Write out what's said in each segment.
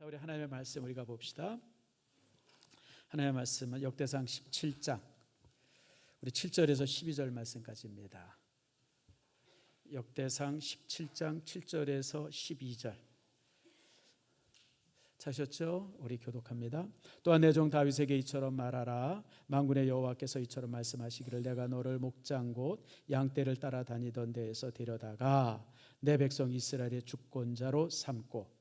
우리 하나님의 말씀 우리가 봅시다. 하나님의 말씀은 역대상 17장 우리 7절에서 12절 말씀까지입니다. 역대상 17장 7절에서 12절 찾으셨죠? 우리 교독합니다. 또한 내 종 다윗에게 이처럼 말하라. 만군의 여호와께서 이처럼 말씀하시기를 내가 너를 목장 곧 양떼를 따라 다니던 데에서 데려다가 내 백성 이스라엘의 주권자로 삼고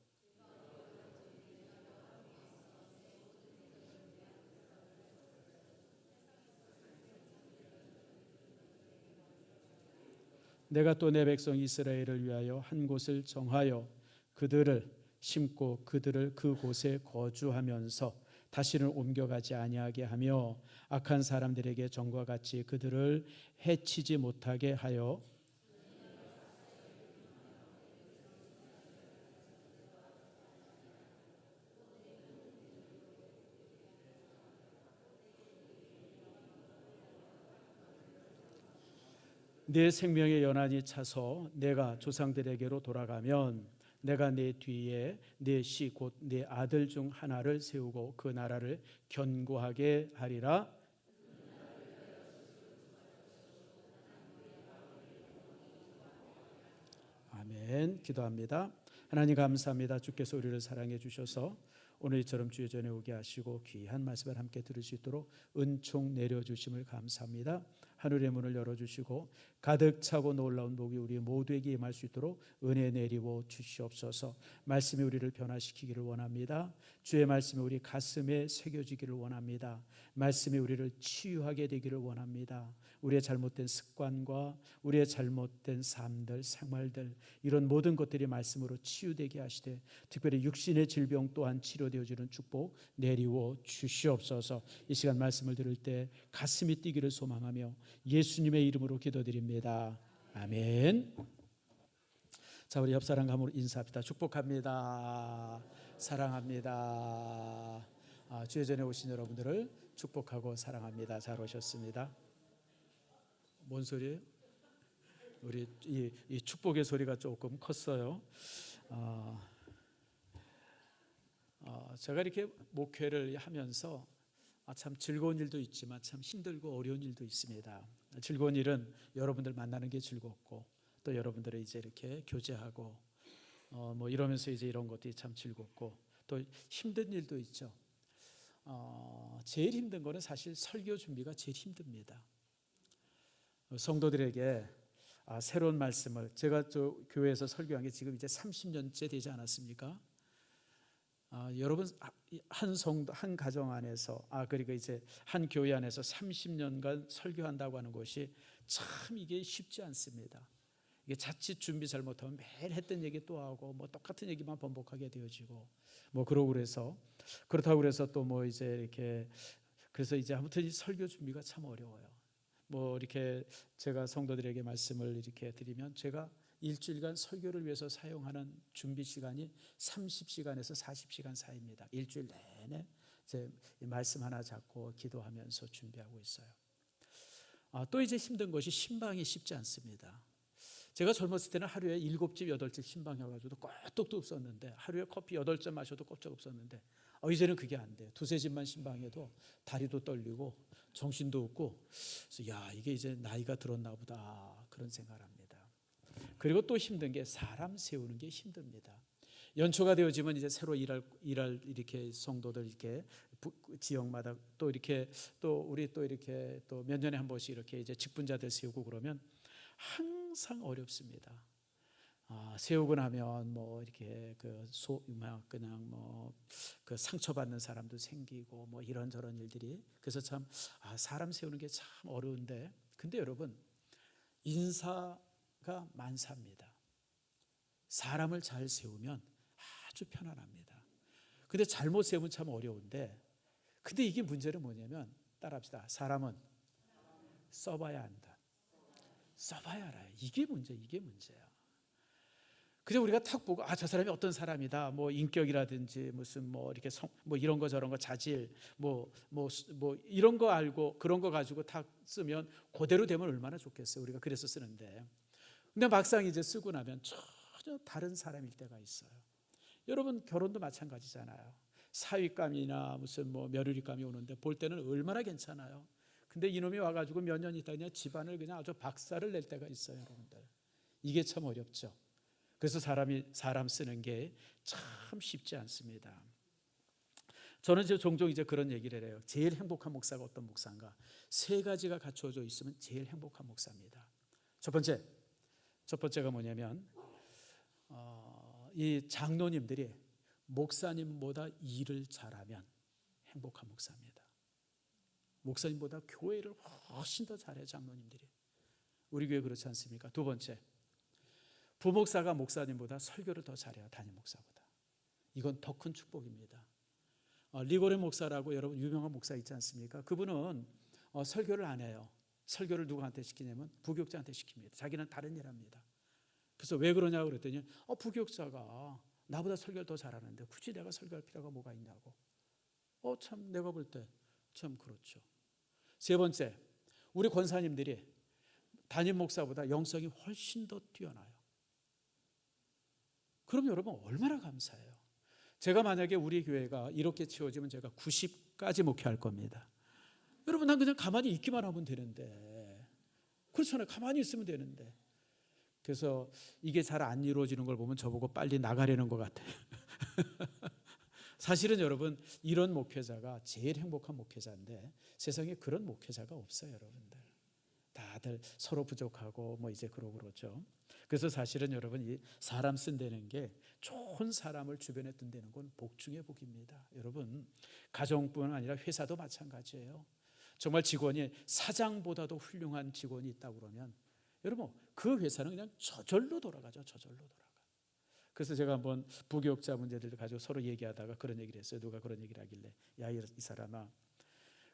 내가 또 내 백성 이스라엘을 위하여 한 곳을 정하여 그들을 심고 그들을 그곳에 거주하면서 다시는 옮겨가지 아니하게 하며 악한 사람들에게 전과 같이 그들을 해치지 못하게 하여 내 생명의 연한이 차서 내가 조상들에게로 돌아가면 내가 내 뒤에 내 씨 곧 내 아들 중 하나를 세우고 그 나라를 견고하게 하리라. 아멘. 기도합니다. 하나님 감사합니다. 주께서 우리를 사랑해 주셔서 오늘 이처럼 주의 전에 오게 하시고 귀한 말씀을 함께 들을 수 있도록 은총 내려주심을 감사합니다. 하늘의 문을 열어주시고 가득 차고 놀라운 복이 우리 모두에게 임할 수 있도록 은혜 내리고 주시옵소서. 말씀이 우리를 변화시키기를 원합니다. 주의 말씀이 우리 가슴에 새겨지기를 원합니다. 말씀이 우리를 치유하게 되기를 원합니다. 우리의 잘못된 습관과 우리의 잘못된 삶들, 생활들 이런 모든 것들이 말씀으로 치유되게 하시되 특별히 육신의 질병 또한 치료되어지는 축복 내리고 주시옵소서. 이 시간 말씀을 들을 때 가슴이 뛰기를 소망하며 예수님의 이름으로 기도드립니다. 아멘. 자, 우리 옆 사람 감으로 인사합시다. 축복합니다. 사랑합니다. 주의 전에 오신 여러분들을 축복하고 사랑합니다. 잘 오셨습니다. 뭔 소리예요? 우리 이 축복의 소리가 조금 컸어요. 제가 이렇게 목회를 하면서 참 즐거운 일도 있지만 참 힘들고 어려운 일도 있습니다. 즐거운 일은 여러분들 만나는 게 즐겁고 또 여러분들을 이제 이렇게 교제하고 뭐 이러면서 이제 이런 것들이 참 즐겁고 또 힘든 일도 있죠. 제일 힘든 거는 사실 설교 준비가 제일 힘듭니다. 성도들에게 새로운 말씀을 제가 저 교회에서 설교한 게 지금 이제 30년째 되지 않았습니까? 여러분 한 성도 한 가정 안에서 그리고 이제 한 교회 안에서 30년간 설교한다고 하는 것이 참 이게 쉽지 않습니다. 이게 자칫 준비 잘못하면 매일 했던 얘기 또 하고 뭐 똑같은 얘기만 반복하게 되어지고 뭐 그러고 그렇다고 그래서 또 뭐 이제 이렇게 그래서 이제 아무튼 이 설교 준비가 참 어려워요. 뭐 이렇게 제가 성도들에게 말씀을 이렇게 드리면 제가 일주일간 설교를 위해서 사용하는 준비 시간이 30시간에서 40시간 사이입니다. 일주일 내내 제 말씀 하나 잡고 기도하면서 준비하고 있어요. 또 이제 힘든 것이 신방이 쉽지 않습니다. 제가 젊었을 때는 하루에 7집 8집 신방해가지고도 끄떡도 없었는데 하루에 커피 8잔 마셔도 꼼짝 없었는데 이제는 그게 안 돼요. 2-3집만 신방해도 다리도 떨리고 정신도 없고 그래서 야 이게 이제 나이가 들었나 보다 그런 생각을 합니다. 그리고 또 힘든 게 사람 세우는 게 힘듭니다. 연초가 되어지면 이제 새로 일할 이렇게 성도들 이렇게 지역마다 또 이렇게 또 우리 또 이렇게 또 몇 년에 한 번씩 이렇게 이제 직분자들 세우고 그러면 항상 어렵습니다. 세우고 나면 뭐 이렇게 그냥 뭐 그 상처받는 사람도 생기고 뭐 이런저런 일들이 그래서 참 사람 세우는 게 참 어려운데 근데 여러분 인사가 만사입니다. 사람을 잘 세우면 아주 편안합니다. 근데 잘못 세우면 참 어려운데 근데 이게 문제는 뭐냐면 따라합시다. 사람은 써봐야 한다. 써봐야 알아요. 이게 문제야. 그래서 우리가 탁 보고 저 사람이 어떤 사람이다. 뭐 인격이라든지 무슨 뭐 이렇게 뭐 이런 거 저런 거 자질 뭐 이런 거 알고 그런 거 가지고 탁 쓰면 그대로 되면 얼마나 좋겠어요. 우리가 그래서 쓰는데. 근데 막상 이제 쓰고 나면 전혀 다른 사람일 때가 있어요. 여러분 결혼도 마찬가지잖아요. 사위감이나 무슨 뭐 며느리감이 오는데 볼 때는 얼마나 괜찮아요. 근데 이놈이 와가지고 몇 년 있다 그냥 집안을 그냥 아주 박살을 낼 때가 있어요, 여러분들. 이게 참 어렵죠. 그래서 사람 쓰는 게 참 쉽지 않습니다. 저는 이제 종종 이제 그런 얘기를 해요. 제일 행복한 목사가 어떤 목사인가? 세 가지가 갖춰져 있으면 제일 행복한 목사입니다. 첫 번째가 뭐냐면 이 장로님들이 목사님보다 일을 잘하면 행복한 목사입니다. 목사님보다 교회를 훨씬 더 잘해요, 장로님들이. 우리 교회 그렇지 않습니까? 두 번째, 부목사가 목사님보다 설교를 더 잘해요, 담임 목사보다. 이건 더 큰 축복입니다. 리고레 목사라고 여러분 유명한 목사 있지 않습니까? 그분은 설교를 안 해요. 설교를 누구한테 시키냐면 부교육자한테 시킵니다. 자기는 다른 일 합니다. 그래서 왜 그러냐고 그랬더니 부교육자가 나보다 설교를 더 잘하는데 굳이 내가 설교할 필요가 뭐가 있냐고. 참 내가 볼 때 참 그렇죠. 세 번째, 우리 권사님들이 담임 목사보다 영성이 훨씬 더 뛰어나요. 그럼 여러분 얼마나 감사해요. 제가 만약에 우리 교회가 이렇게 채워지면 제가 90까지 목회할 겁니다. 여러분 난 그냥 가만히 있기만 하면 되는데, 그렇잖아요. 가만히 있으면 되는데. 그래서 이게 잘 안 이루어지는 걸 보면 저보고 빨리 나가려는 것 같아요. 사실은 여러분 이런 목회자가 제일 행복한 목회자인데 세상에 그런 목회자가 없어요, 여러분들. 다들 서로 부족하고 뭐 이제 그러죠. 그래서 사실은 여러분 이 사람 쓴다는 게 좋은 사람을 주변에 둔다는 건 복 중의 복입니다. 여러분 가정뿐 아니라 회사도 마찬가지예요. 정말 직원이 사장보다도 훌륭한 직원이 있다고 그러면 여러분 그 회사는 그냥 저절로 돌아가죠. 저절로 돌아가. 그래서 제가 한번 부교육자 문제들을 가지고 서로 얘기하다가 그런 얘기를 했어요. 누가 그런 얘기를 하길래 야 이 사람아,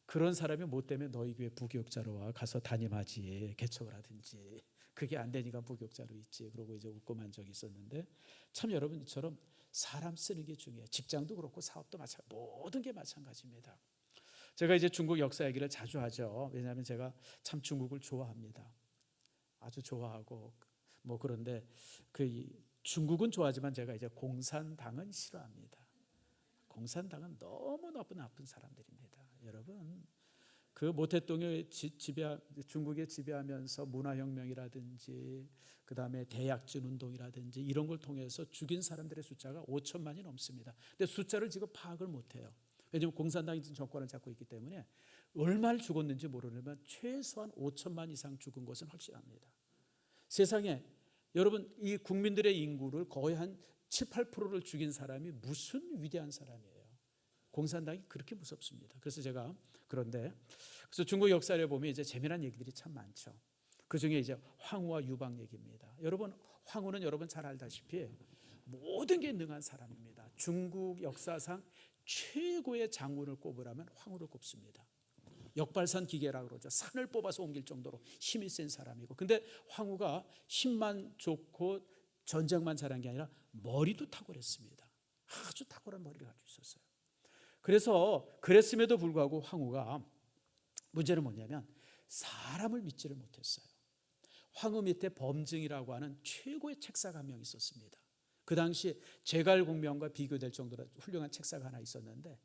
그런 사람이 뭐 때문에 너희 교회 부교육자로 와 가서 담임하지, 개척을 하든지. 그게 안 되니까 부교육자로 있지. 그러고 이제 웃고 만 적이 있었는데 참 여러분 이처럼 사람 쓰는 게 중요해요. 직장도 그렇고 사업도 마찬가지, 모든 게 마찬가지입니다. 제가 이제 중국 역사 얘기를 자주 하죠. 왜냐하면 제가 참 중국을 좋아합니다. 아주 좋아하고 뭐 그런데 중국은 좋아하지만 제가 이제 공산당은 싫어합니다. 공산당은 너무 나쁜 사람들입니다. 여러분 그 모태똥이 중국에 지배하면서 문화혁명이라든지 그 다음에 대약진 운동이라든지 이런 걸 통해서 죽인 사람들의 숫자가 5천만이 넘습니다. 근데 숫자를 지금 파악을 못해요. 왜냐하면 공산당이 정권을 잡고 있기 때문에 얼마를 죽었는지 모르지만 최소한 5천만 이상 죽은 것은 확실합니다. 세상에 여러분 이 국민들의 인구를 거의 한 7, 8%를 죽인 사람이 무슨 위대한 사람이에요. 공산당이 그렇게 무섭습니다. 그래서 그래서 중국 역사를 보면 이제 재미난 얘기들이 참 많죠. 그 중에 이제 황후와 유방 얘기입니다. 여러분 황후는 여러분 잘 알다시피 모든 게 능한 사람입니다. 중국 역사상 최고의 장군을 꼽으라면 황후를 꼽습니다. 역발산 기계라고 그러죠. 산을 뽑아서 옮길 정도로 힘이 센 사람이고, 근데 황후가 힘만 좋고 전쟁만 잘한 게 아니라 머리도 탁월했습니다. 아주 탁월한 머리를 가지고 있었어요. 그랬음에도 불구하고 황후가 문제는 뭐냐면 사람을 믿지를 못했어요. 황후 밑에 범증이라고 하는 최고의 책사가 한 명 있었습니다. 그 당시 제갈공명과 비교될 정도로 훌륭한 책사가 하나 있었는데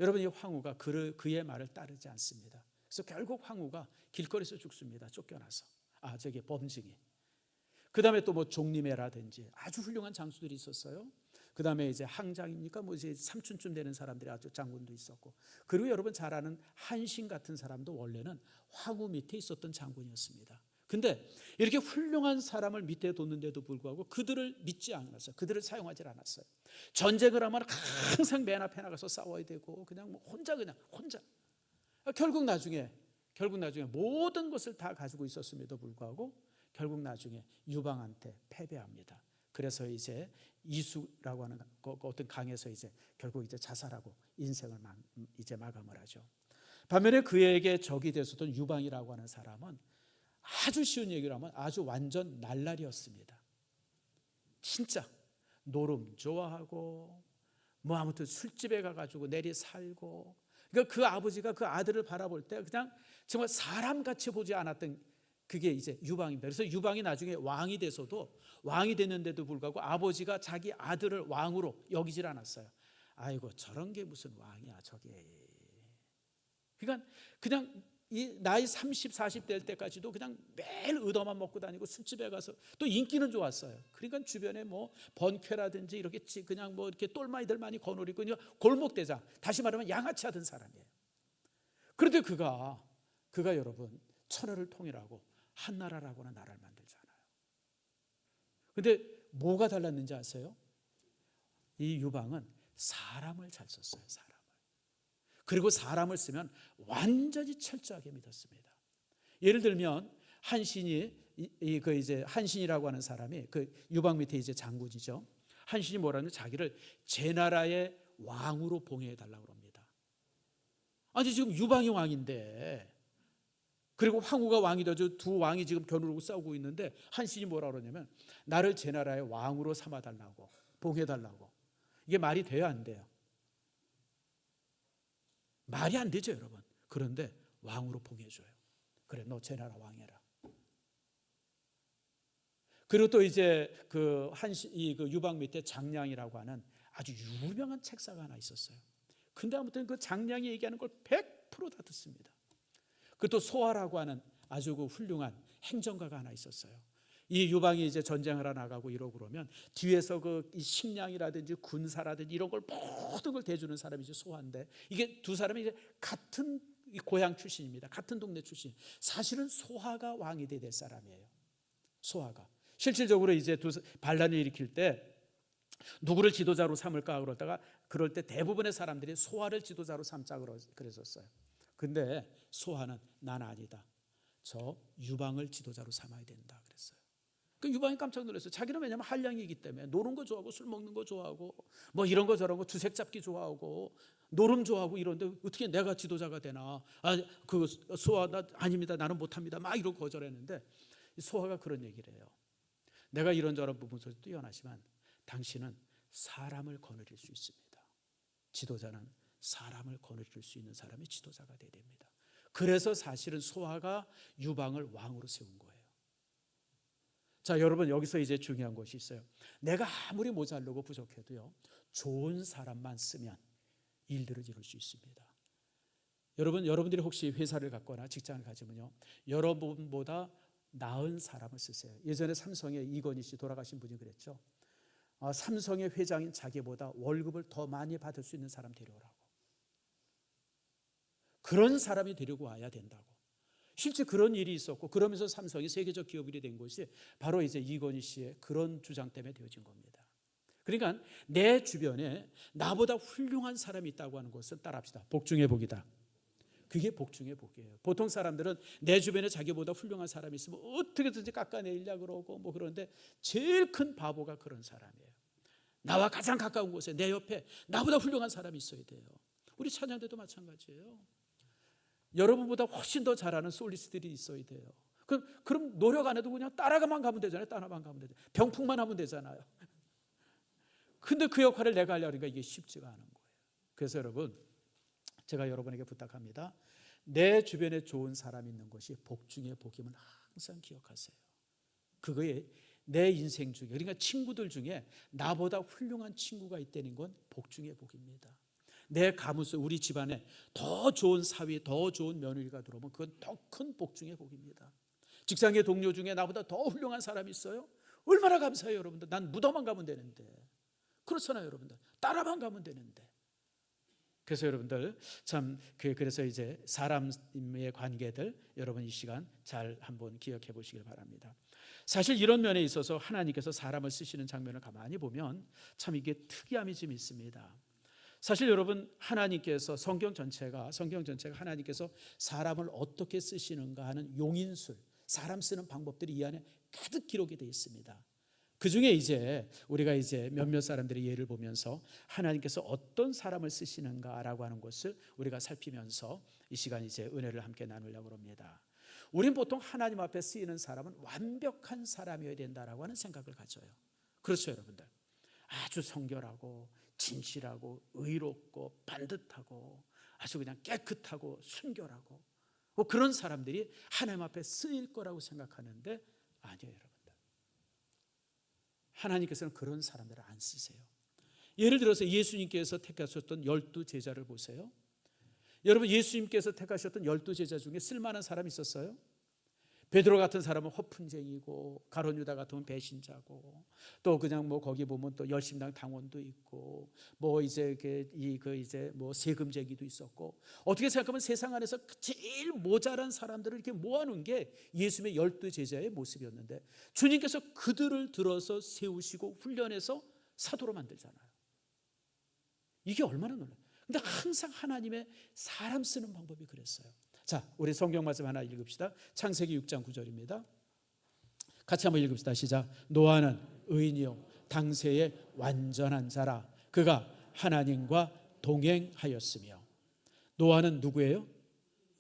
여러분 이 황후가 그의 말을 따르지 않습니다. 그래서 결국 황후가 길거리에서 죽습니다. 쫓겨나서. 범증이. 그 다음에 또 뭐 종림회라든지 아주 훌륭한 장수들이 있었어요. 그 다음에 이제 항장입니까? 뭐 이제 삼촌쯤 되는 사람들이 아주 장군도 있었고. 그리고 여러분 잘 아는 한신 같은 사람도 원래는 황후 밑에 있었던 장군이었습니다. 근데 이렇게 훌륭한 사람을 밑에 뒀는데도 불구하고 그들을 믿지 않았어요. 그들을 사용하지 않았어요. 전쟁을 하면 항상 맨 앞에 나가서 싸워야 되고 그냥 혼자. 결국 나중에 모든 것을 다 가지고 있었음에도 불구하고 결국 나중에 유방한테 패배합니다. 그래서 이제 이수라고 하는 어떤 강에서 이제 결국 이제 자살하고 인생을 이제 마감을 하죠. 반면에 그에게 적이 되었던 유방이라고 하는 사람은 아주 쉬운 얘기를 하면 아주 완전 날라리였습니다. 진짜 노름 좋아하고 뭐 아무튼 술집에 가가지고 내리 살고, 그러니까 그 아버지가 그 아들을 바라볼 때 그냥 정말 사람같이 보지 않았던 그게 이제 유방입니다. 그래서 유방이 나중에 왕이 돼서도, 왕이 됐는데도 불구하고 아버지가 자기 아들을 왕으로 여기질 않았어요. 아이고 저런 게 무슨 왕이야 저게. 그러니까 그냥 이 나이 30, 40 될 때까지도 그냥 매일 의도만 먹고 다니고 술집에 가서, 또 인기는 좋았어요. 그러니까 주변에 뭐 번쾌라든지 이렇게 그냥 뭐 이렇게 똘마이들 많이 거느리고 골목대장, 다시 말하면 양아치 하던 사람이에요. 그런데 그가 여러분 천하를 통일하고 한나라라고 하는 나라를 만들잖아요. 그런데 뭐가 달랐는지 아세요? 이 유방은 사람을 잘 썼어요. 사람을. 그리고 사람을 쓰면 완전히 철저하게 믿었습니다. 예를 들면 한신이 그 이제 한신이라고 하는 사람이 그 유방 밑에 이제 장군이죠. 한신이 뭐라는, 자기를 제 나라의 왕으로 봉해해 달라고 합니다. 아니 지금 유방이 왕인데, 그리고 황후가 왕이 되죠. 두 왕이 지금 겨누르고 싸우고 있는데 한신이 뭐라 그러냐면 나를 제 나라의 왕으로 삼아 달라고, 봉해 달라고. 이게 말이 돼요, 안 돼요? 말이 안 되죠, 여러분. 그런데 왕으로 봉해줘요. 그래, 너 제 나라 왕해라. 그리고 또 이제 그 그 유방 밑에 장량이라고 하는 아주 유명한 책사가 하나 있었어요. 근데 아무튼 그 장량이 얘기하는 걸 100% 다 듣습니다. 그또 소하라고 하는 아주 그 훌륭한 행정가가 하나 있었어요. 이 유방이 이제 전쟁을 하러 나가고 이러고 그러면 뒤에서 그 식량이라든지 군사라든지 이런 걸 모든 걸 대주는 사람이 이제 소하인데, 이게 두 사람이 이제 같은 고향 출신입니다. 같은 동네 출신. 사실은 소하가 왕이 될 사람이에요. 소하가 실질적으로 이제 반란을 일으킬 때 누구를 지도자로 삼을까 그러다가, 그럴 때 대부분의 사람들이 소하를 지도자로 삼자 그랬었어요. 근데 소하는 난 아니다, 저 유방을 지도자로 삼아야 된다 그랬어요. 그 유방이 깜짝 놀랐어요. 자기는 왜냐하면 한량이기 때문에 노는 거 좋아하고 술 먹는 거 좋아하고 뭐 이런 거 저런 거 주색 잡기 좋아하고 노름 좋아하고 이런데 어떻게 내가 지도자가 되나? 그 소하 나 아닙니다, 나는 못합니다, 막 이러고 거절했는데, 소하가 그런 얘기를 해요. 내가 이런저런 부분에서 뛰어나지만 당신은 사람을 거느릴 수 있습니다. 지도자는 사람을 거느릴 수 있는 사람이 지도자가 돼야 됩니다. 그래서 사실은 소하가 유방을 왕으로 세운 거예요. 자, 여러분 여기서 이제 중요한 것이 있어요. 내가 아무리 모자르고 부족해도요, 좋은 사람만 쓰면 일들을 이룰 수 있습니다. 여러분들이 혹시 회사를 갖거나 직장을 가지면요, 여러분보다 나은 사람을 쓰세요. 예전에 삼성의 이건희 씨 돌아가신 분이 그랬죠. 삼성의 회장인 자기보다 월급을 더 많이 받을 수 있는 사람 데려오라고. 그런 사람이 데리고 와야 된다고. 실제 그런 일이 있었고, 그러면서 삼성이 세계적 기업이 된 것이 바로 이제 이건희 씨의 그런 주장 때문에 되어진 겁니다. 그러니까 내 주변에 나보다 훌륭한 사람이 있다고 하는 것은 따라합시다. 복중의 복이다. 그게 복중의 복이에요. 보통 사람들은 내 주변에 자기보다 훌륭한 사람이 있으면 어떻게든지 깎아내리려고 그러고 뭐 그러는데, 제일 큰 바보가 그런 사람이에요. 나와 가장 가까운 곳에 내 옆에 나보다 훌륭한 사람이 있어야 돼요. 우리 찬양 때도 마찬가지예요. 여러분보다 훨씬 더 잘하는 솔리스트들이 있어야 돼요. 그럼 노력 안 해도 그냥 따라가만 가면 되잖아요. 따라만 가면 되잖아요. 병풍만 하면 되잖아요. 근데 그 역할을 내가 하려고 하니까 이게 쉽지가 않은 거예요. 그래서 여러분, 제가 여러분에게 부탁합니다. 내 주변에 좋은 사람이 있는 것이 복 중의 복임을 항상 기억하세요. 그거에 내 인생 중에, 그러니까 친구들 중에 나보다 훌륭한 친구가 있다는 건 복 중의 복입니다. 내 가문 속 우리 집안에 더 좋은 사위, 더 좋은 며느리가 들어오면 그건 더 큰 복 중의 복입니다. 직장의 동료 중에 나보다 더 훌륭한 사람이 있어요? 얼마나 감사해요, 여러분들. 난 무덤만 가면 되는데. 그렇잖아요, 여러분들. 따라만 가면 되는데. 그래서 여러분들 참 그래서 이제 사람의 관계들 여러분 이 시간 잘 한번 기억해 보시길 바랍니다. 사실 이런 면에 있어서 하나님께서 사람을 쓰시는 장면을 가만히 보면 참 이게 특이함이 좀 있습니다. 사실 여러분, 하나님께서 성경 전체가 하나님께서 사람을 어떻게 쓰시는가 하는 용인술, 사람 쓰는 방법들이 이 안에 가득 기록이 되어 있습니다. 그 중에 이제 우리가 이제 몇몇 사람들의 예를 보면서 하나님께서 어떤 사람을 쓰시는가라고 하는 것을 우리가 살피면서 이 시간 이제 은혜를 함께 나누려고 합니다. 우린 보통 하나님 앞에 쓰이는 사람은 완벽한 사람이어야 된다라고 하는 생각을 가져요. 그렇죠, 여러분들. 아주 성결하고 진실하고 의롭고 반듯하고 아주 그냥 깨끗하고 순결하고 뭐 그런 사람들이 하나님 앞에 쓰일 거라고 생각하는데 아니에요, 여러분들. 하나님께서는 그런 사람들을 안 쓰세요. 예를 들어서 예수님께서 택하셨던 12제자를 보세요. 여러분, 예수님께서 택하셨던 12제자 중에 쓸만한 사람이 있었어요? 베드로 같은 사람은 허풍쟁이고, 가룟 유다 같으면 배신자고, 또 그냥 뭐 거기 보면 또 열심당 당원도 있고, 뭐 이제 이제 뭐 세금쟁이도 있었고, 어떻게 생각하면 세상 안에서 제일 모자란 사람들을 이렇게 모아놓은 게 예수님의 12제자의 모습이었는데, 주님께서 그들을 들어서 세우시고 훈련해서 사도로 만들잖아요. 이게 얼마나 놀라요. 근데 항상 하나님의 사람 쓰는 방법이 그랬어요. 자, 우리 성경 말씀 하나 읽읍시다. 창세기 6장 9절입니다. 같이 한번 읽읍시다. 시작. 노아는 의인이요 당세의 완전한 자라. 그가 하나님과 동행하였으며. 노아는 누구예요?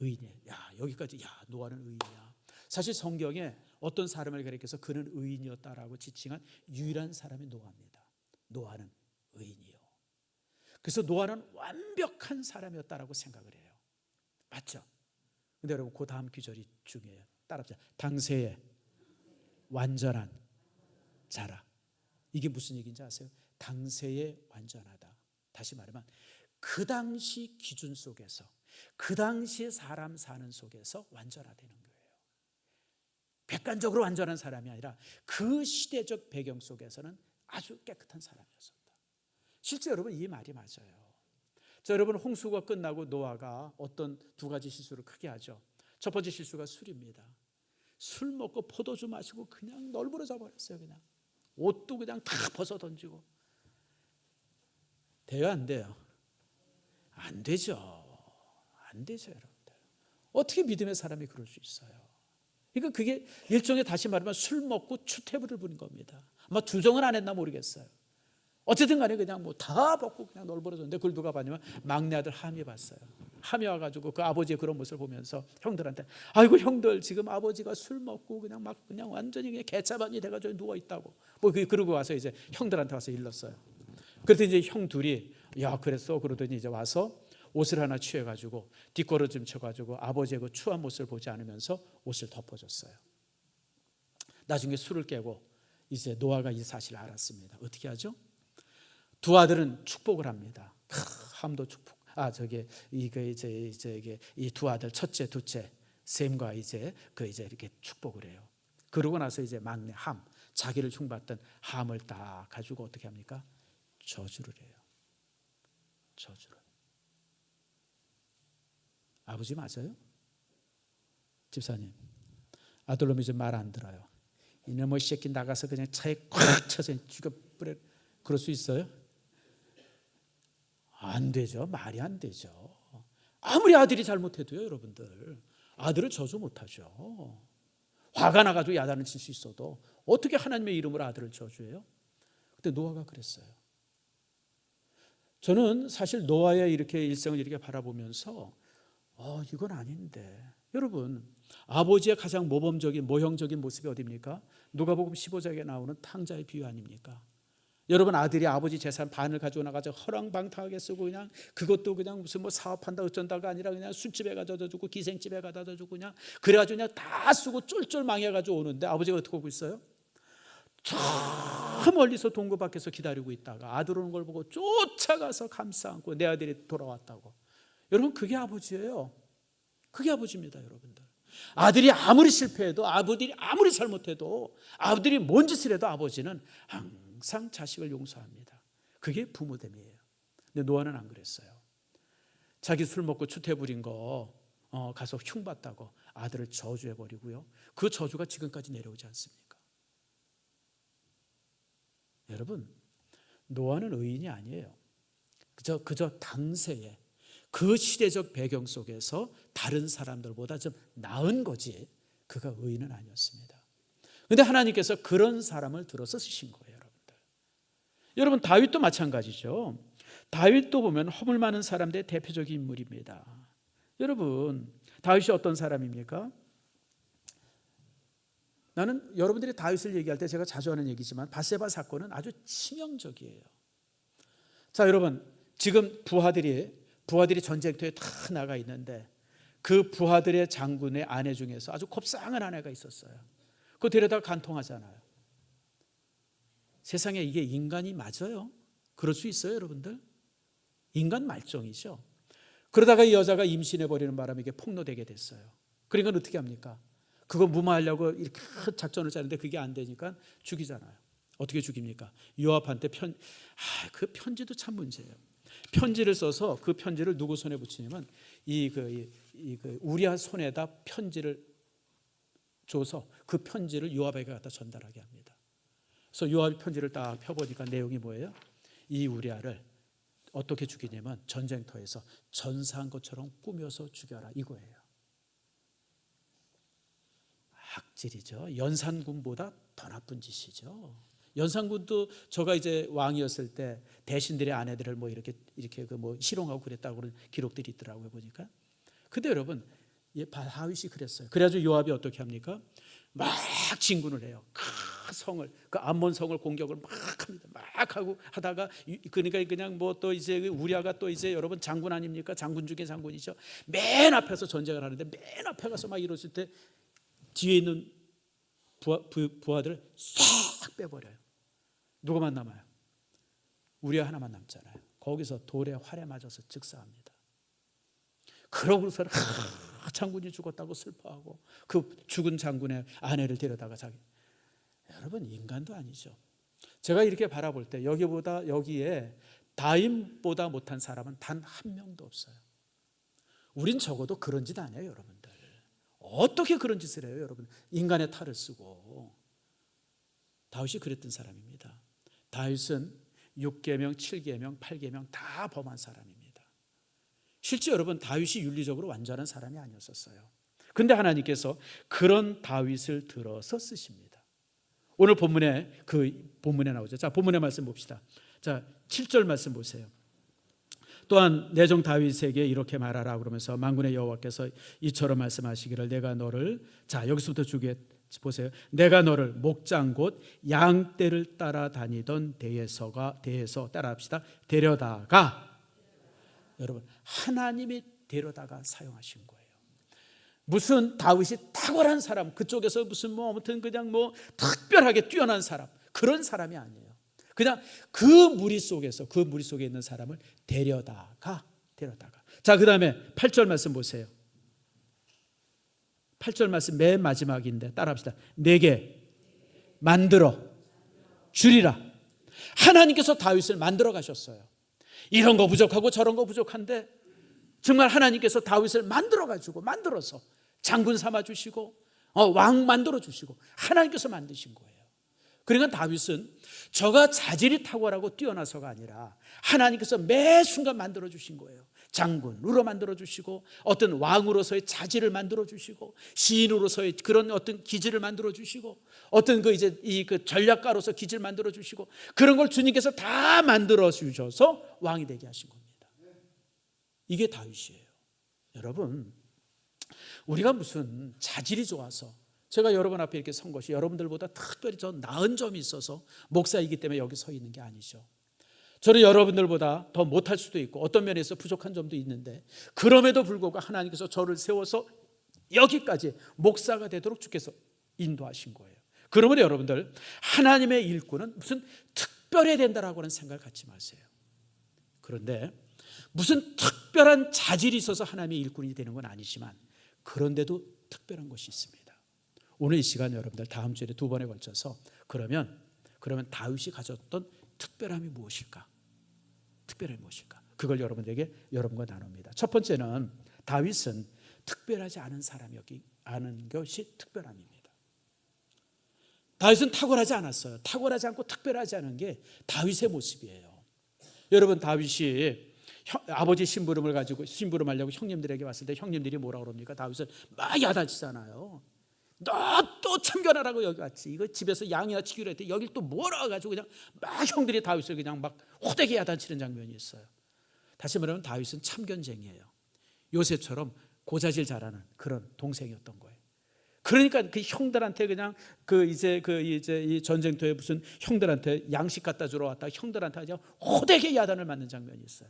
의인이에요. 야, 여기까지. 야, 노아는 의인이야. 사실 성경에 어떤 사람을 가리켜서 그는 의인이었다라고 지칭한 유일한 사람이 노아입니다. 노아는 의인이요. 그래서 노아는 완벽한 사람이었다라고 생각을 해요. 맞죠? 근데 여러분, 그 다음 귀절이 중요해요. 따라합시다. 당세의 완전한 자라. 이게 무슨 얘기인지 아세요? 당세의 완전하다. 다시 말하면 그 당시 기준 속에서, 그 당시에 사람 사는 속에서 완전하다는 거예요. 객관적으로 완전한 사람이 아니라 그 시대적 배경 속에서는 아주 깨끗한 사람이었습니다. 실제 여러분, 이 말이 맞아요. 자, 여러분, 홍수가 끝나고 노아가 어떤 두 가지 실수를 크게 하죠. 첫 번째 실수가 술입니다. 술 먹고 포도주 마시고 그냥 널브러져 버렸어요. 그냥 옷도 그냥 다 벗어 던지고. 돼요, 안 돼요? 안 되죠. 안 되죠, 여러분들. 어떻게 믿음의 사람이 그럴 수 있어요? 그러니까 그게 일종의, 다시 말하면 술 먹고 추태부를 부린 겁니다. 아마 주정은 안 했나 모르겠어요. 어쨌든 간에 그냥 뭐 다 벗고 그냥 널브러졌는데, 그걸 누가 봤냐면 막내 아들 함이 봤어요. 함이 와가지고 그 아버지의 그런 모습을 보면서 형들한테, 아이고 형들, 지금 아버지가 술 먹고 그냥 막 그냥 완전히 그냥 개차반이 돼가지고 누워 있다고. 뭐 그러고 와서 이제 형들한테 와서 일렀어요. 그랬더니 이제 형 둘이, 야 그랬어? 그러더니 이제 와서 옷을 하나 취해가지고 뒷걸음 쳐가지고 아버지의 그 추한 모습을 보지 않으면서 옷을 덮어줬어요. 나중에 술을 깨고 이제 노아가 이 사실을 알았습니다. 어떻게 하죠? 두 아들은 축복을 합니다. 함도 축복. 이게 이 두 아들, 첫째, 둘째, 셈과 이제 이렇게 축복을 해요. 그러고 나서 이제 막내 함, 자기를 흉봤던 함을 딱 가지고 어떻게 합니까? 저주를 해요. 저주를. 아버지 맞아요? 집사님, 아들놈이 좀 말 안 들어요. 이놈의 새끼 나가서 그냥 차에 꽉 쳐서 죽여버려. 그럴 수 있어요? 안 되죠. 말이 안 되죠. 아무리 아들이 잘못해도요, 여러분들, 아들을 저주 못하죠. 화가 나가지고 야단을 칠 수 있어도 어떻게 하나님의 이름으로 아들을 저주해요? 근데 노아가 그랬어요. 저는 사실 노아의 이렇게 일생을 이렇게 바라보면서 이건 아닌데, 여러분, 아버지의 가장 모범적인 모형적인 모습이 어디입니까? 누가복음 15장에 나오는 탕자의 비유 아닙니까? 여러분, 아들이 아버지 재산 반을 가지고 나가서 허랑방탕하게 쓰고, 그냥 그것도 그냥 무슨 뭐 사업한다 어쩐다가 아니라 그냥 술집에 가져다 주고 기생집에 가져다 주고 그냥 그래가지고 그냥 다 쓰고 쫄쫄 망해가지고 오는데, 아버지가 어떻게 하고 있어요? 저 멀리서 동굴 밖에서 기다리고 있다가 아들 오는 걸 보고 쫓아가서 감싸 안고 내 아들이 돌아왔다고. 여러분, 그게 아버지예요. 그게 아버지입니다, 여러분들. 아들이 아무리 실패해도, 아버들이 아무리 잘못해도, 아버들이 뭔 짓을 해도 아버지는 항상 자식을 용서합니다. 그게 부모됨이에요. 근데 노아는 안 그랬어요. 자기 술 먹고 추태 부린 거 가서 흉봤다고 아들을 저주해버리고요. 그 저주가 지금까지 내려오지 않습니까? 여러분, 노아는 의인이 아니에요. 그저 당세에 그 시대적 배경 속에서 다른 사람들보다 좀 나은 거지, 그가 의인은 아니었습니다. 그런데 하나님께서 그런 사람을 들어서 쓰신 거예요, 여러분들. 여러분, 다윗도 마찬가지죠. 다윗도 보면 허물 많은 사람들의 대표적인 인물입니다. 여러분, 다윗이 어떤 사람입니까? 나는 여러분들이 다윗을 얘기할 때 제가 자주 하는 얘기지만 밧세바 사건은 아주 치명적이에요. 자, 여러분, 지금 부하들이 전쟁터에 다 나가 있는데 그 부하들의 장군의 아내 중에서 아주 곱상한 아내가 있었어요. 그거 데려다가 간통하잖아요. 세상에 이게 인간이 맞아요? 그럴 수 있어요, 여러분들? 인간 말종이죠. 그러다가 이 여자가 임신해버리는 바람에 이게 폭로되게 됐어요. 그러니까 어떻게 합니까? 그거 무마하려고 이렇게 작전을 짜는데 그게 안 되니까 죽이잖아요. 어떻게 죽입니까? 요압한테 그 편지도 참 문제예요. 편지를 써서 그 편지를 누구 손에 붙이냐면 우리아 손에다 편지를 줘서 그 편지를 요압에게 갖다 전달하게 합니다. 그래서 요압이 편지를 딱 펴보니까 내용이 뭐예요? 이 우리아를 어떻게 죽이냐면 전쟁터에서 전사한 것처럼 꾸며서 죽여라 이거예요. 악질이죠. 연산군보다 더 나쁜 짓이죠. 연산군도 저가 이제 왕이었을 때 대신들의 아내들을 뭐 이렇게 희롱하고 그랬다고 그런 기록들이 있더라고요 보니까. 근데 여러분 다윗이 그랬어요. 그래가지고 요압이 어떻게 합니까? 막 진군을 해요. 그 성을, 그 암몬 성을 공격을 막 합니다. 막 하고 하다가 그러니까 그냥 뭐 또 이제 우리아가 또 이제 여러분 장군 아닙니까? 장군 중에 장군이죠. 맨 앞에서 전쟁을 하는데 맨 앞에 가서 막 이러실 때 뒤에 있는 부하들을 싹 빼버려요. 누구만 남아요? 우리아 하나만 남잖아요. 거기서 돌에 활에 맞아서 즉사합니다. 그러고서는 장군이 죽었다고 슬퍼하고 그 죽은 장군의 아내를 데려다가 여러분 인간도 아니죠. 제가 이렇게 바라볼 때 여기에 다윗보다 못한 사람은 단 한 명도 없어요. 우린 적어도 그런 짓 안 해요, 여러분들. 어떻게 그런 짓을 해요, 여러분? 인간의 탈을 쓰고. 다윗이 그랬던 사람입니다. 다윗은 6계명, 7계명, 8계명 다 범한 사람입니다. 실제 여러분 다윗이 윤리적으로 완전한 사람이 아니었었어요. 근데 하나님께서 그런 다윗을 들어서 쓰십니다. 오늘 본문에 나오죠. 자, 본문의 말씀 봅시다. 자, 7절 말씀 보세요. 또한 내 종 다윗에게 이렇게 말하라 그러면서 만군의 여호와께서 이처럼 말씀하시기를 내가 너를 자 여기서부터 보세요. 내가 너를 목장 곧 양떼를 따라다니던 데에서 따라합시다. 데려다가 여러분 하나님이 데려다가 사용하신 거예요. 무슨 다윗이 탁월한 사람 그쪽에서 무슨 아무튼 그냥 특별하게 뛰어난 사람 그런 사람이 아니에요. 그냥 그 무리 속에 있는 사람을 데려다가 자 그 다음에 8절 말씀 보세요. 8절 말씀 맨 마지막인데 따라합시다. 내게 만들어 주리라. 하나님께서 다윗을 만들어 가셨어요. 이런 거 부족하고 저런 거 부족한데 정말 하나님께서 다윗을 만들어서 장군 삼아 주시고 왕 만들어 주시고 하나님께서 만드신 거예요. 그러니까 다윗은 저가 자질이 탁월하고 뛰어나서가 아니라 하나님께서 매 순간 만들어 주신 거예요. 장군으로 만들어 주시고 어떤 왕으로서의 자질을 만들어 주시고 시인으로서의 그런 어떤 기질을 만들어 주시고 어떤 그 전략가로서 기질을 만들어 주시고 그런 걸 주님께서 다 만들어 주셔서 왕이 되게 하신 겁니다. 이게 다윗이에요. 여러분 우리가 무슨 자질이 좋아서 제가 여러분 앞에 이렇게 선 것이 여러분들보다 특별히 더 나은 점이 있어서 목사이기 때문에 여기 서 있는 게 아니죠. 저는 여러분들보다 더 못할 수도 있고 어떤 면에서 부족한 점도 있는데 그럼에도 불구하고 하나님께서 저를 세워서 여기까지 목사가 되도록 주께서 인도하신 거예요. 그러므로 여러분들 하나님의 일꾼은 무슨 특별해야 된다라고는 생각을 갖지 마세요. 그런데 무슨 특별한 자질이 있어서 하나님의 일꾼이 되는 건 아니지만 그런데도 특별한 것이 있습니다. 오늘 이 시간 여러분들 다음 주에 두 번에 걸쳐서 그러면 다윗이 가졌던 특별함이 무엇일까? 그걸 여러분과 나눕니다. 첫 번째는 다윗은 특별하지 않은 아는 것이 특별함입니다. 다윗은 탁월하지 않았어요. 탁월하지 않고 특별하지 않은 게 다윗의 모습이에요. 여러분 다윗이 아버지 심부름하려고 형님들에게 왔을 때 형님들이 뭐라 그럽니까? 다윗을 막 야단치잖아요. 너 또 참견하라고 여기 왔지. 이거 집에서 양이나 치기로 했대. 여길 또 뭐라 가지고 그냥 막 형들이 다윗을 그냥 막 호되게 야단치는 장면이 있어요. 다시 말하면 다윗은 참견쟁이에요. 요셉처럼 고자질 잘하는 그런 동생이었던 거예요. 그러니까 그 형들한테 그냥 이 전쟁터에 무슨 형들한테 양식 갖다 주러 왔다 형들한테 그냥 호되게 야단을 맞는 장면이 있어요.